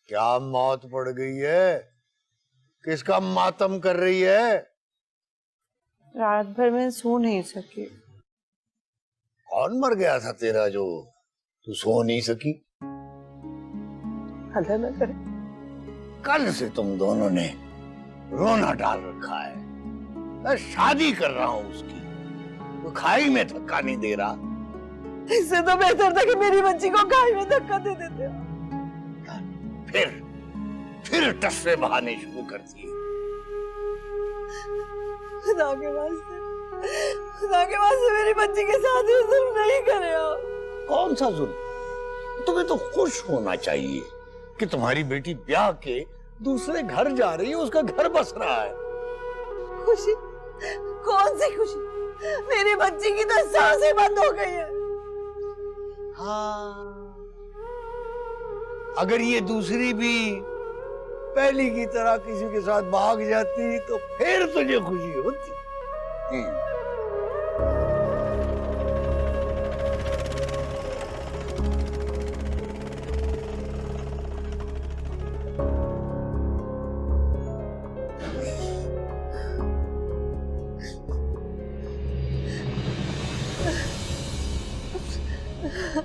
क्या मौत पड़ गई है? किसका मातम कर रही है? रात भर मैं सो नहीं सकी। कौन मर गया था तेरा जो तू सो नहीं सकी? अल्लाह न करे। कल से तुम दोनों ने रोना डाल रखा है। मैं शादी कर रहा हूं उसकी, तो खाई में धक्का नहीं दे रहा। इससे तो बेहतर था कि मेरी बच्ची को खाई में धक्का दे देते। फिर टस्से बहाने शुरू कर दिए। खुदा के वास्ते मेरी बच्ची के साथ ये जुल्म नहीं करे आप। कौन सा जुल्म? तुम्हें तो खुश होना चाहिए कि तुम्हारी बेटी ब्याह के दूसरे घर जा रही है, उसका घर बस रहा है। खुशी? कौन सी खुशी? मेरी बच्ची की तो सांसें बंद हो गई है। हाँ, अगर ये दूसरी भी पहली की तरह किसी के साथ भाग जाती तो फिर तुझे खुशी होती।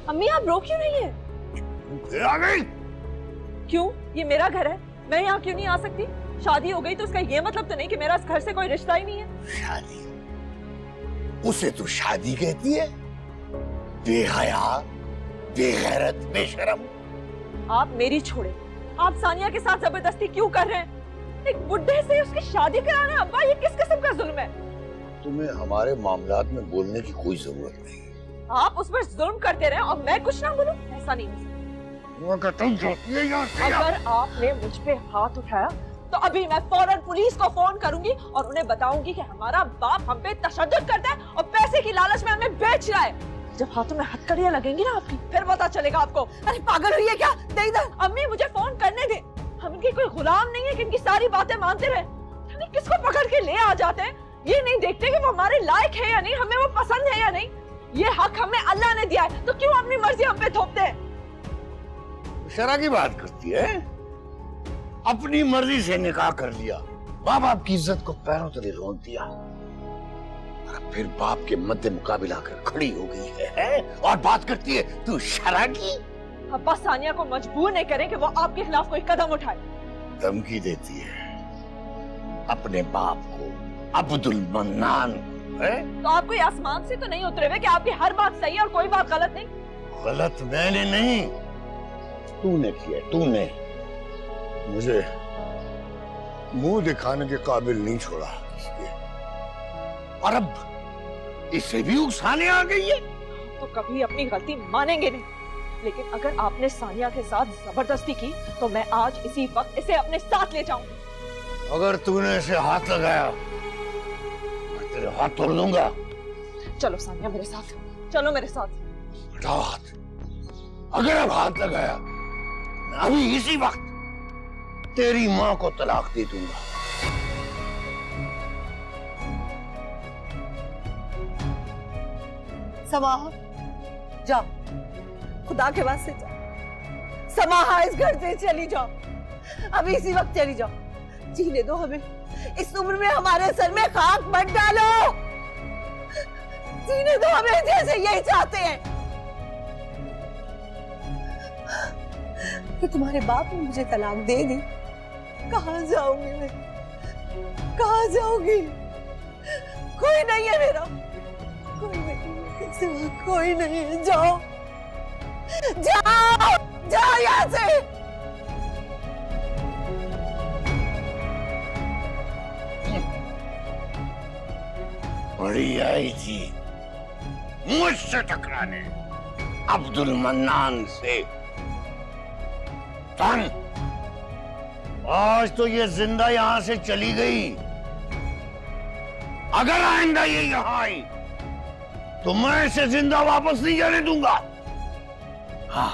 अम्मी आप रो क्यों रही है? फिर आ गई? क्यों? ये मेरा घर है, मैं यहाँ क्यों नहीं आ सकती? शादी हो गई तो उसका ये मतलब तो नहीं कि मेरा इस घर से कोई रिश्ता ही नहीं है। शादी? उसे तू शादी कहती है? बेहया, बेगैरत, बेशरम। आप मेरी छोड़े, आप सानिया के साथ जबरदस्ती क्यों कर रहे हैं? एक बुड्ढे से उसकी शादी कराना, अब्बा ये किस किस्म का जुल्म है? तुम्हें हमारे मामलात में बोलने की कोई जरूरत नहीं। आप उस पर जुल्म करते रहे और मैं कुछ ना बोलूं, ऐसा नहीं हो सकता। अगर आपने मुझ पे हाथ उठाया तो अभी मैं फौरन पुलिस को फोन करूंगी और उन्हें बताऊंगी कि हमारा बाप हम पे तशद्दुद करता है और पैसे की लालच में हमें बेच रहा है। जब हाथों में हथकड़ियां लगेंगी ना आपकी, फिर पता चलेगा आपको। अरे पागल हुई है क्या? दे इधर। अम्मी मुझे फोन करने दे। हम इनके कोई गुलाम नहीं है कि इनकी सारी बातें मानते रहे। किसको पकड़ के ले आ जाते हैं, ये नहीं देखते कि वो हमारे लायक है या नहीं, हमें वो पसंद है या नहीं। ये हक हमें अल्लाह ने दिया है, तो क्यों अपनी मर्जी हम पे थोपते हैं? शरा की बात करती है। अपनी मर्जी से निकाह कर लिया, बाप बाप की इज्जत को पैरों तले रोक दिया, और फिर बाप के मद्दे मुकाबिला कर खड़ी हो गई है और बात करती है तू शरा की। अब्बा सानिया को मजबूर नहीं करें कि वो आपके खिलाफ कोई कदम उठाए। धमकी देती है अपने बाप को, अब्दुल मन्नान है? तो आप कोई आसमान से तो नहीं उतरे हुए कि आपकी हर बात सही है और कोई बात गलत नहीं? गलत मैंने नहीं, तूने किया। तूने मुझे मुंह दिखाने के काबिल नहीं छोड़ा किसी, और अब इससे भी उकसाने आ गई है। तो कभी अपनी गलती मानेंगे नहीं, लेकिन अगर आपने सानिया के साथ जबरदस्ती की तो मैं आज इसी वक्त इसे अपने साथ ले जाऊंगी। अगर तूने इसे हाथ लगाया मैं तेरे हाथ तोड़ दूंगा। चलो सानिया मेरे साथ, चलो मेरे साथ। हटाओ हाथ। अगर अब हाथ लगाया मैं अभी इसी वक्त तेरी माँ को तलाक दे दूंगा। समा जाओ, खुदा के वास्ते जाओ। समा इस घर से चली जाओ, अभी इसी वक्त चली जाओ। जीने दो हमें, इस उम्र में हमारे सर में खाक मत डालो। जीने दो हमें जैसे यही चाहते हैं। कि तुम्हारे बाप ने मुझे तलाक दे दी, कहाँ जाऊंगी मैं? कहाँ जाऊंगी? कोई नहीं है मेरा, कोई नहीं सिवा कोई नहीं है। जाओ जाओ जाओ यहाँ से। बड़ी आई थी मुझसे टकराने, अब्दुल मन्नान से। आज तो ये जिंदा यहां से चली गई, अगर आइंदा ये यहां आई तो मैं इसे जिंदा वापस नहीं जाने दूंगा। हाँ,